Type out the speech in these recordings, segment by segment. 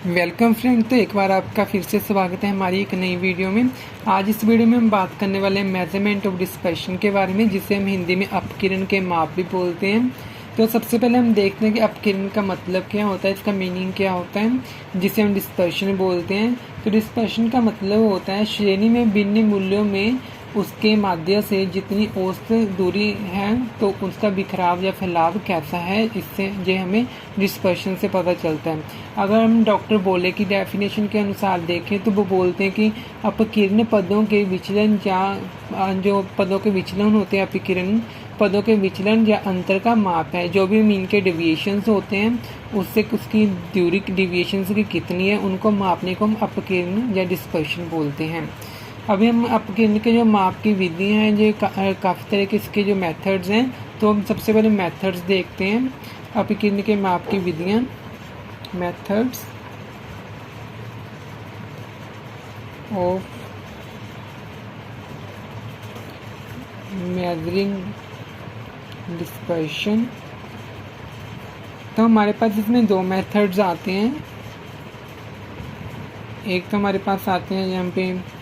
Welcome friend. तो एक बार आपका फिर से स्वागत है हमारी एक नई वीडियो में। आज इस वीडियो में हम बात करने वाले हैं मेजरमेंट ऑफ डिस्पर्शन के बारे में, जिसे हम हिंदी में अपकिरण के माप भी बोलते हैं। तो सबसे पहले हम देखते हैं कि अपकिरण का मतलब क्या होता है, इसका मीनिंग क्या होता है, जिसे हम डिस्पर्शन बोलते हैं। तो डिस्पर्शन का मतलब होता है श्रेणी में भिन्न मूल्यों में उसके माध्य से जितनी औसत दूरी है तो उसका बिखराव या फैलाव कैसा है, इससे ये हमें डिस्पर्शन से पता चलता है। अगर हम डॉक्टर बोले की डेफिनेशन के अनुसार देखें तो वो बोलते हैं कि अपकिरण पदों के विचलन या जो पदों के विचलन होते हैं, अपकिरण पदों के विचलन या अंतर का माप है। जो भी मीन के डेविएशंस होते हैं उससे उसकी दूरी डेविएशंस की कितनी है, उनको मापने को हम अपकिरण या डिस्पर्शन बोलते हैं। अभी हम अपकिरण के जो माप की विधियाँ हैं, ये काफ़ी तरह के इसके जो मेथड्स हैं, तो हम सबसे पहले मेथड्स देखते हैं। अपकिरण के माप की विधियाँ, मेथड्स ऑफ मेजरिंग डिस्पर्शन। तो हमारे पास इसमें दो मेथड्स आते हैं। एक तो हमारे पास आते हैं यहाँ पे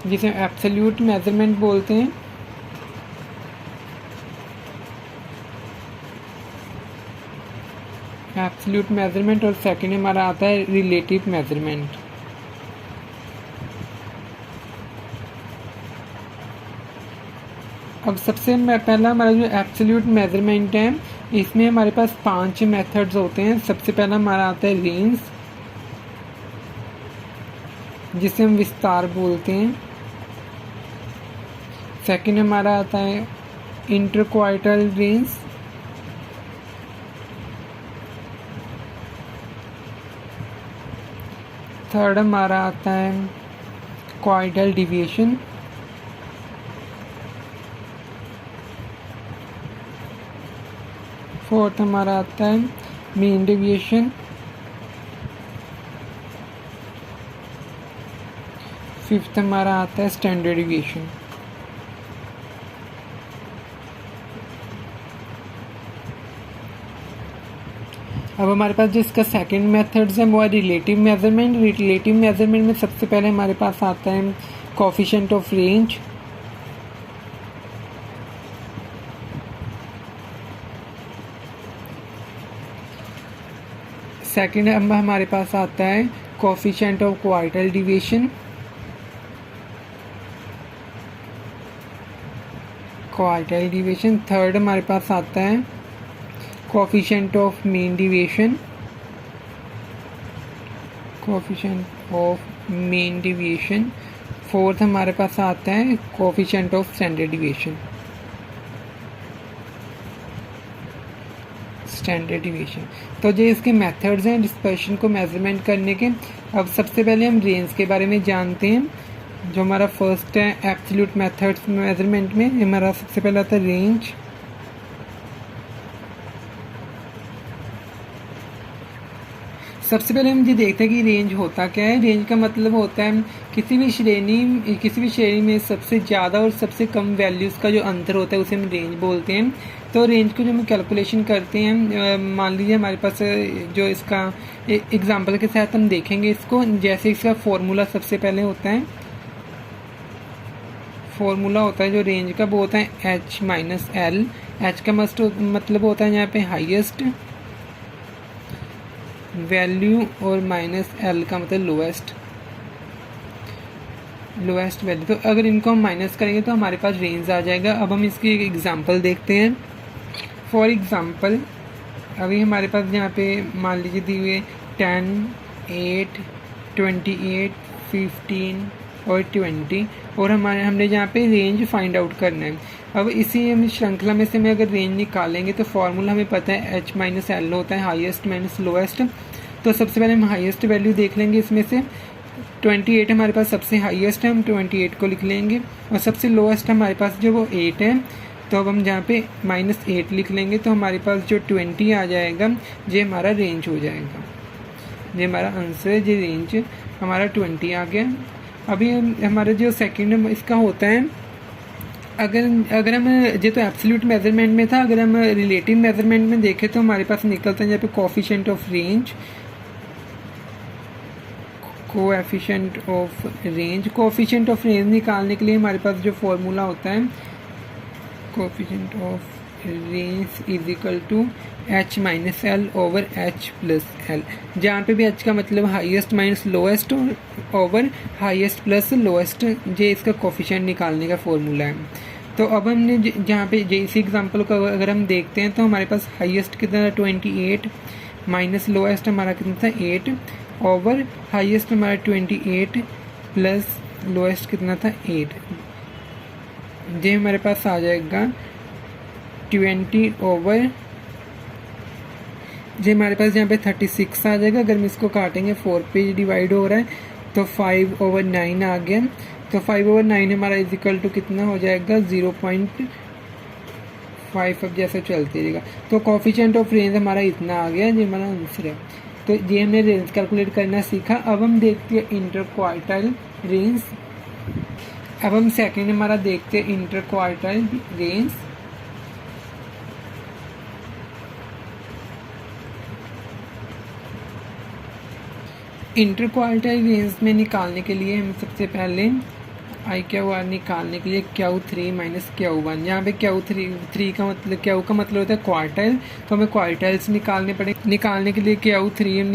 जिसे एब्सोल्यूट मेजरमेंट बोलते हैं, एब्सोल्यूट मेजरमेंट, और सेकंड हमारा आता है रिलेटिव मेजरमेंट। अब सबसे पहला हमारा जो एब्सोल्यूट मेजरमेंट है, इसमें हमारे पास 5 मेथड्स होते हैं। सबसे पहला हमारा आता है रेंज, जिसे हम विस्तार बोलते हैं। सेकंड हमारा आता है इंटरक्वार्टाइल रेंज, थर्ड हमारा आता है क्वार्टाइल डिविएशन, फोर्थ हमारा आता है मीन डेविएशन, फिफ्थ हमारा आता है स्टैंडर्ड डेविएशन। अब हमारे पास जिसका सेकंड मेथड्स है वो है रिलेटिव मेजरमेंट। रिलेटिव मेजरमेंट में सबसे पहले हमारे पास आता है कोफिशिएंट ऑफ रेंज, सेकंड हमारे पास आता है coefficient of quartile deviation, quartile deviation. Third हमारे पास आता है coefficient of mean deviation, coefficient of mean deviation. Fourth हमारे पास आता है coefficient of standard deviation, standard deviation. तो ये इसके मेथड्स हैं डिस्पर्शन को मेजरमेंट करने के। अब सबसे पहले हम रेंज के बारे में जानते हैं। जो हमारा फर्स्ट है एब्सोल्यूट मेथड्स मेजरमेंट में, हमारा सबसे पहले आता है रेंज। सबसे पहले हम ये देखते हैं कि रेंज होता क्या है। रेंज का मतलब होता है किसी भी श्रेणी में सबसे ज़्यादा और सबसे कम वैल्यूज़ का जो अंतर होता है उसे हम रेंज बोलते हैं। तो रेंज को जो हम कैलकुलेशन करते हैं, मान लीजिए हमारे पास जो इसका एग्जांपल के साथ हम देखेंगे इसको। जैसे इसका फॉर्मूला सबसे पहले होता है, फॉर्मूला होता है जो रेंज का, वो होता है h माइनस एल। एच का मतलब होता है यहाँ पे हाईएस्ट वैल्यू, और माइनस एल का मतलब लोएस्ट वैल्यू। तो अगर इनको हम माइनस करेंगे तो हमारे पास रेंज आ जाएगा। अब हम इसकी एक एग्जांपल देखते हैं। फॉर एग्जांपल अभी हमारे पास यहाँ पे मान लीजिए दी हुई 10, 8, 28, 15 और 20, और हमने यहाँ पे रेंज फाइंड आउट करना है। अब इसी हम श्रृंखला में से हमें अगर रेंज निकालेंगे तो फॉर्मूला हमें पता है h माइनस एल होता है हाईएस्ट माइनस लोएस्ट। तो सबसे पहले हम हाईएस्ट वैल्यू देख लेंगे। इसमें से 28 हमारे पास सबसे हाईएस्ट है, हम 28 को लिख लेंगे, और सबसे लोएस्ट हमारे पास जो वो 8 है। तो अब हम जहाँ पे -8 लिख लेंगे तो हमारे पास जो 20 आ जाएगा, ये हमारा रेंज हो जाएगा। ये हमारा आंसर है, ये रेंज हमारा 20 आ गया। अभी हमारा जो सेकंड इसका होता है, अगर हम ये तो एब्सोल्यूट मेजरमेंट में था, अगर हम रिलेटिव मेजरमेंट में देखें तो हमारे पास निकलता है यहाँ पे coefficient of range, coefficient of range. Coefficient of range निकालने के लिए हमारे पास जो फॉर्मूला होता है, coefficient of range is equal to h minus L over h plus L, जहाँ पे भी h का मतलब highest minus lowest over highest plus lowest, ये इसका कोएफिशिएंट निकालने का फॉर्मूला है। तो अब हमने जहाँ पे इसी एग्जांपल को अगर हम देखते हैं तो हमारे पास हाईएस्ट कितना था 28 माइनस लोएस्ट हमारा कितना था 8 ओवर हाईएस्ट हमारा 28 प्लस लोएस्ट कितना था 8, ये हमारे पास आ जाएगा 20 ओवर, ये हमारे पास यहाँ पे 36 आ जाएगा। अगर हम इसको काटेंगे 4 पे डिवाइड हो रहा है तो 5 ओवर 9 आ गया। तो 5 ओवर 9 हमारा इज इक्वल टू कितना हो जाएगा 0.5, अब जैसे चलते रहेगा। तो कोएफिशिएंट ऑफ रेंज हमारा इतना आ गया, ये हमारा आंसर है। तो ये हमने रेंज कैलकुलेट करना सीखा। अब हम देखते हैं इंटर क्वार्टाइल रेंज। अब हम सेकंड हमारा देखते हैं inter quartile range. Inter quartile range में निकालने के लिए हम सबसे पहले IQR निकालने के लिए Q3 माइनस Q1, यहाँ पे Q3 का मतलब Q का मतलब होता है क्वार्टाइल, तो हमें क्वार्टाइल्स निकालने पड़ेंगे। निकालने के लिए Q3 हम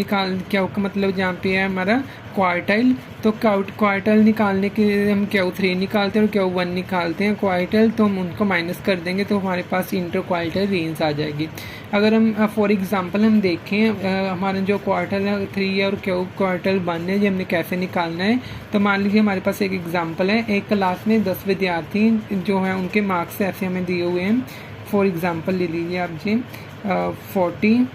Q का मतलब जहाँ पे है हमारा क्वार्टाइल, तो क्वार्टाइल निकालने के लिए हम Q3 निकालते हैं और Q1 निकालते हैं क्वार्टाइल, तो हम उनको माइनस कर देंगे तो हमारे पास इंटर क्वार्टाइल रेंज आ जाएगी। अगर हम फॉर एग्जांपल हम देखें हमारा जो क्वार्टाइल 3 है और क्वार्टाइल 1 है, ये हमने कैसे निकालना है। तो मान लीजिए हमारे पास एक एग्जांपल है, एक क्लास में 10 विद्यार्थी जो हैं उनके मार्क्स ऐसे हमें दिए हुए हैं। फॉर एग्जांपल ले लीजिए आप जी 40,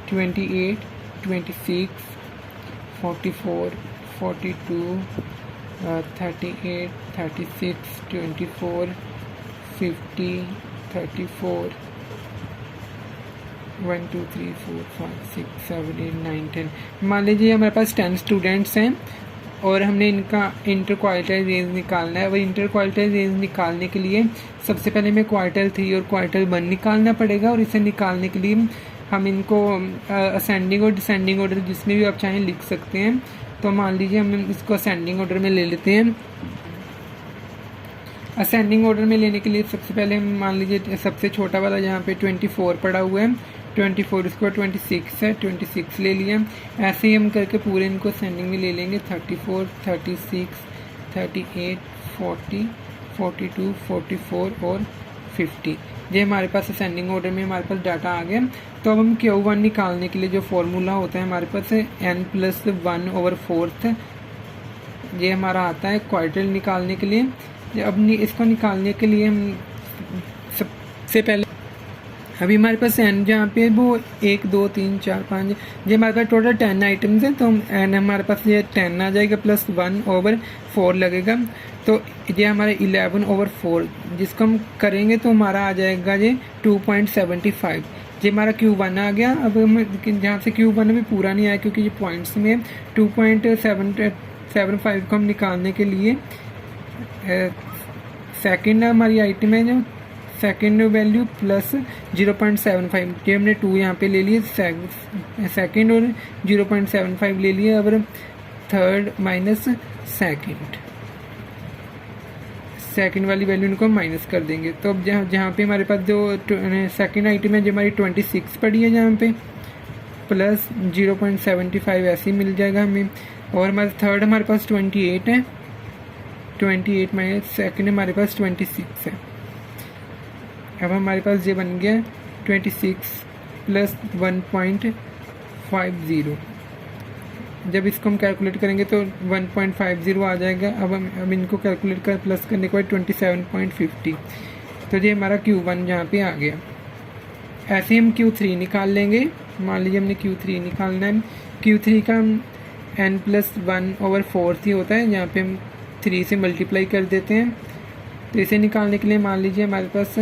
28, 26, 44, 42, 38, 36, 24, 50, 34, 1 2 3 4 5 6 7 8 9 10। मान लीजिए हमारे पास 10 स्टूडेंट्स हैं और हमने इनका इंटर क्वार्टाइल रेंज निकालना है। और इंटर क्वार्टाइल रेंज निकालने के लिए सबसे पहले हमें क्वार्टाइल 3 और क्वार्टाइल 1 निकालना पड़ेगा। और इसे निकालने के लिए हम इनको असेंडिंग और डिसेंडिंग ऑर्डर जिसमें भी आप चाहें लिख सकते हैं। तो मान लीजिए हम इसको असेंडिंग ऑर्डर में ले लेते हैं। असेंडिंग ऑर्डर में लेने के लिए सबसे पहले हम मान लीजिए सबसे छोटा वाला जहाँ पे 24 पड़ा हुआ है, 24 इसको 26 है, 26 ले लिया। ऐसे ही हम करके पूरे इनको असेंडिंग में ले लेंगे 34, 36, 38, 40, 42, 44 और 50। ये हमारे पास असेंडिंग ऑर्डर में हमारे पास डाटा आ गया। तो अब हम Q1 निकालने के लिए जो फॉर्मूला होता है हमारे पास है n+1/4, ये हमारा आता है क्वार्टाइल निकालने के लिए। अब इसको निकालने के लिए हम सबसे पहले अभी हमारे पास n जहाँ पे वो 1 2 3 4 5 ये हमारे पास टोटल 10 आइटम्स हैं, तो n हमारे पास ये 10 आ जाएगा प्लस 1/4 लगेगा। तो ये हमारे 11/4 जिसको हम करेंगे तो हमारा आ जाएगा ये 2.75। ये हमारा Q1 आ गया। अब हम जहाँ से Q1 अभी पूरा नहीं आया क्योंकि ये पॉइंट्स में 2.75 को हम निकालने के लिए सेकंड हमारी आइटम है जो सेकंड वैल्यू प्लस 0.75, ये हमने 2 यहाँ पे ले लिए सेकंड और 0.75 ले लिए। अब थर्ड माइनस सेकंड वाली वैल्यू इनको माइनस कर देंगे। तो अब जहाँ पे हमारे पास जो सेकंड आइटम है जो हमारी 26 पड़ी है जहाँ पे प्लस 0.75 ऐसे ही मिल जाएगा हमें। और हमारा थर्ड हमारे पास 28 है, 28 माइनस सेकंड हमारे पास 26 है। अब हमारे पास ये बन गया 26 प्लस 1.50। जब इसको हम कैलकुलेट करेंगे तो 1.50 आ जाएगा। अब इनको कैलकुलेट कर प्लस करने के बाद 27.50, तो ये हमारा Q1 जहाँ पे आ गया। ऐसे ही हम Q3 निकाल लेंगे। मान लीजिए हमने Q3 निकालना है। Q3 का n+1/4 ही होता है, जहाँ पे हम 3 से मल्टीप्लाई कर देते हैं। तो इसे निकालने के लिए मान लीजिए हमारे पास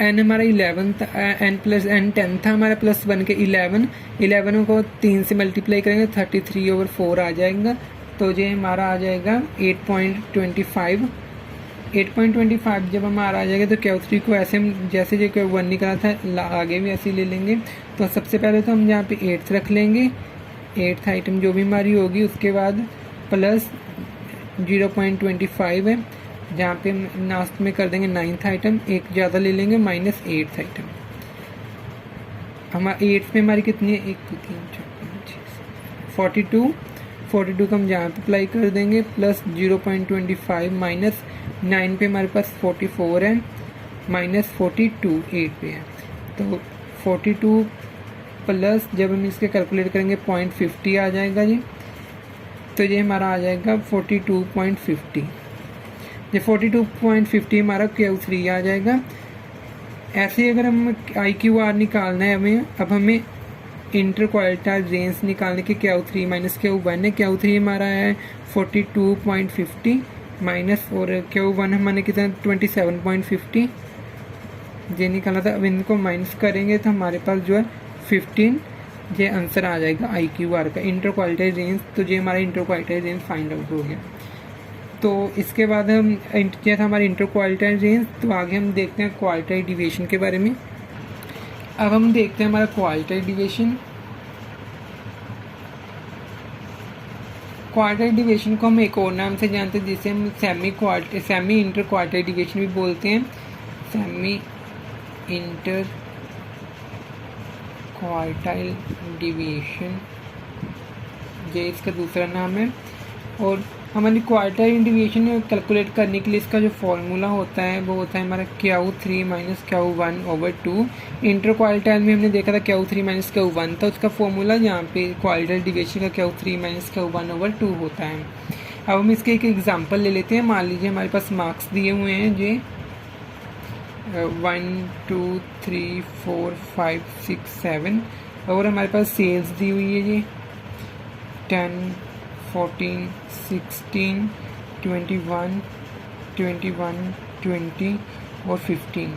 n हमारा 11 था, n+n 10 था हमारा प्लस 1 के 11 को 3 से मल्टीप्लाई करेंगे 33/4 आ जाएगा। तो ये हमारा आ जाएगा 8.25 जब हमारा आ जाएगा। तो Q3 को ऐसे हम जैसे जो Q1 निकाला था आगे भी ऐसे ही ले लेंगे। तो सबसे पहले तो हम यहाँ पे 8 रख लेंगे 8th आइटम जो भी हमारी होगी उसके बाद प्लस 0.25 है, जहाँ पे हम लास्ट में कर देंगे 9th आइटम, एक ज़्यादा ले लेंगे माइनस 8th आइटम। हमारा 8th में हमारी कितनी है, 1 2 3 4 5 6 42 को हम जहाँ पे अप्लाई कर देंगे प्लस 0.25 माइनस 9 पे हमारे पास 44 है माइनस 42 8 पे है, तो 42 प्लस जब हम इसके कैलकुलेट करेंगे 0.50 आ जाएगा जी, तो ये हमारा आ जाएगा 42.50। ये 42.50 हमारा Q3 आ जाएगा। ऐसे ही अगर हम IQR निकालना है हमें, अब हमें इंटर क्वालिटाइल रेंज निकालने के Q3 माइनस Q1 है। Q3 हमारा है 42.50 माइनस और Q1 हमारे कितना 27.50 ये निकाला था। अब इनको माइनस करेंगे तो हमारे पास जो है 15 ये आंसर आ जाएगा IQR का, इंटर क्वालिटाइल रेंज। तो ये हमारा इंटर क्वालिटाइल रेंज फाइंड आउट हो गया। तो इसके बाद हम ये था हमारा इंटर क्वालिटाइल रेंज। तो आगे हम देखते हैं क्वालिटाइल डिविएशन के बारे में। अब हम देखते हैं हमारा क्वालिटाइल डिविएशन। क्वालिटाइल डिविएशन को हम एक और नाम से जानते हैं जिसे हम सेमी इंटर क्वालिटाइल डिविएशन भी बोलते हैं। सेमी इंटर क्वार्टाइल डिविएशन ये इसका दूसरा नाम है। और हमारी क्वार्टाइल डिविएशन कैलकुलेट करने के लिए इसका जो फॉर्मूला होता है वो होता है हमारा Q3 minus Q1/2। Inter quartile में हमने देखा था Q3 माइनस Q1 था उसका फॉर्मूला, यहाँ पे क्वार्टाइल डिविएशन का Q3 माइनस Q1/2 होता है। अब हम इसके एक एग्जांपल ले लेते हैं। मान लीजिए हमारे पास मार्क्स दिए हुए हैं ये 1 2 3 4 5 6 7 और हमारे पास सेल्स दी हुई है जी 10 14 16 21 21 20 और 15।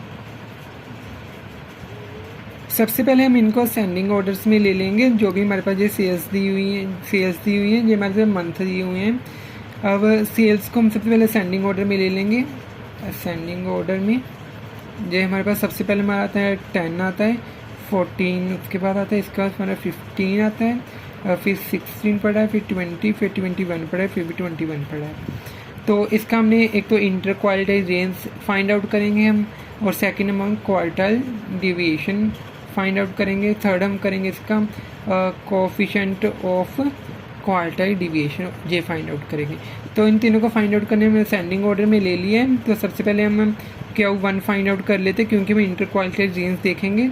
सबसे पहले हम इनको असेंडिंग ऑर्डर्स में ले लेंगे। जो भी हमारे पास ये सेल्स दी हुई है ये हमारे पास मंथ दिए हुए हैं। अब सेल्स को हम सबसे पहले असेंडिंग ऑर्डर में ले लेंगे। असेंडिंग ऑर्डर में ये हमारे पास सबसे पहले हमारा आता है 10 आता है, 14 उसके बाद आता है, इसके बाद हमारा 15 आता है, फिर 16 पड़ा है, फिर 20, फिर 21 पड़ा है, फिर भी 21 पड़ा है। तो इसका हमने एक तो इंटर क्वालिटाइल रेंज फाइंड आउट करेंगे हम, और सेकंड हम क्वार्टाइल डिविएशन फाइंड आउट करेंगे। थर्ड हम करेंगे इसका कोएफिशिएंट ऑफ क्वार्टाइल डिविएशन ये फाइंड आउट करेंगे। तो इन तीनों को फाइंड आउट करने में असेंडिंग ऑर्डर में ले लिया है। तो सबसे पहले हम Q1 फाइंड आउट कर लेते क्योंकि हम इंटर क्वालिटाइल रेंज देखेंगे।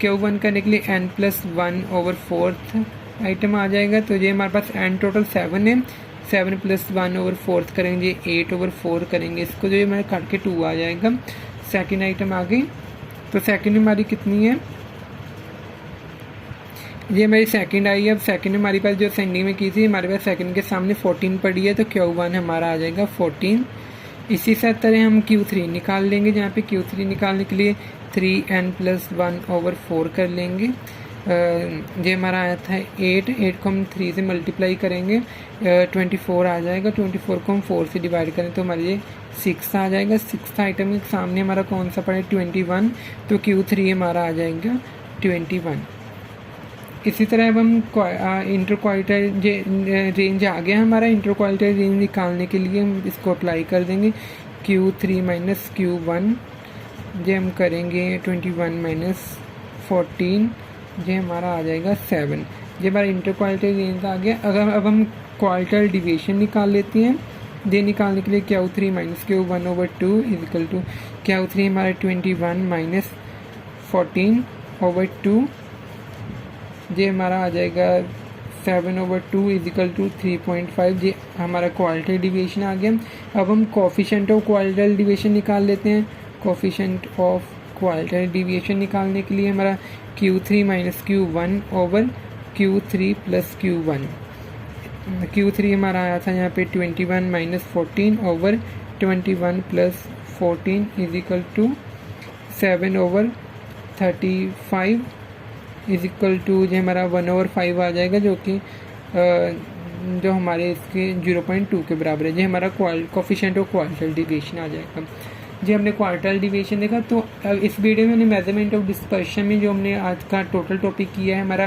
Q1 करने के लिए n+1/4 आइटम आ जाएगा। तो ये हमारे पास n टोटल 7 है, 7 + 1/4 करेंगे 8/4 करेंगे इसको, जो हमारे काट के 2 आ जाएगा। सेकंड आइटम आ गई। तो सेकंड हमारी कितनी है, ये हमारी सेकंड आई है। अब सेकंड हमारे पास जो असेंडिंग में की थी हमारे पास सेकंड के सामने 14 पड़ी है, तो Q1 हमारा आ जाएगा 14। इसी तरह हम Q3 निकाल लेंगे, जहाँ पे Q3 निकालने के लिए 3n+1/4 कर लेंगे। ये हमारा आया था 8 को हम 3 से मल्टीप्लाई करेंगे 24 आ जाएगा। 24 को हम 4 से डिवाइड करें तो हमारे ये 6 आ जाएगा। 6th आइटम के सामने हमारा कौन सा पड़ा है 21, तो Q3 हमारा आ जाएगा 21। इसी तरह अब हम इंटर क्वालिटाइल रेंज आ गया हमारा। इंटर क्वालिटाइल रेंज निकालने के लिए हम इसको अप्लाई कर देंगे Q3 माइनस Q1, ये हम करेंगे 21 - 14, ये हमारा आ जाएगा 7। ये हमारा इंटर क्वालिटाइल रेंज आ गया। अगर अब हम क्वालिटाइल डिविएशन निकाल लेते हैं। ये निकालने के लिए Q3 minus Q1/2 equal to Q3 हमारा 21 - 14/2, ये हमारा आ जाएगा 7/2 इक्वल टू 3.5। ये हमारा क्वालिटाइल डिविएशन आ गया। अब हम कोएफिशिएंट ऑफ क्वालिटाइल डिविएशन निकाल लेते हैं। कोएफिशिएंट ऑफ क्वालिटाइल डिविएशन निकालने के लिए हमारा Q3 minus Q1/Q3 + Q1। Q3 हमारा आया था यहाँ पे 21 - 14/21 + 14 इक्वल टू 7/35 इक्वल टू ये हमारा 1/5 आ जाएगा, जो कि जो हमारे इसके 0.2 के बराबर है। ये हमारा कोएफिशिएंट ऑफ क्वार्टाइल डिविएशन आ जाएगा। जी हमने क्वार्टाइल डिविएशन देखा। तो इस वीडियो में हमने मेजरमेंट ऑफ डिस्पर्शन में जो हमने आज का टोटल टॉपिक किया है हमारा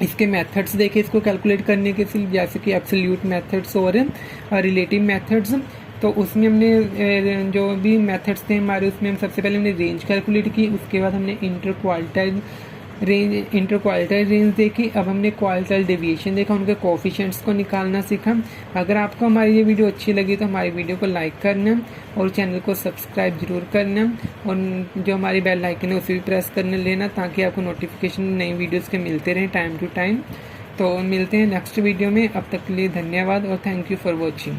इसके मेथड्स देखे इसको कैलकुलेट करने के, जैसे कि एब्सोल्यूट मेथड्स और रिलेटिव मेथड्स। तो उसमें हमने जो भी मेथड्स थे हमारे, उसमें हम सबसे पहले हमने रेंज कैलकुलेट की, उसके बाद हमने इंटर क्वार्टाइल रेंज देखी। अब हमने क्वार्टाइल डेविएशन देखा, उनके कोफिशिएंट्स को निकालना सीखा। अगर आपको हमारी ये वीडियो अच्छी लगी तो हमारी वीडियो को लाइक करना और चैनल को सब्सक्राइब जरूर करना, और जो हमारी बेल आइकन है उसे भी प्रेस करने लेना, ताकि आपको नोटिफिकेशन नई वीडियोज़ के मिलते रहें टाइम टू टाइम। तो मिलते हैं नेक्स्ट वीडियो में, अब तक के लिए धन्यवाद और थैंक यू फॉर वॉचिंग।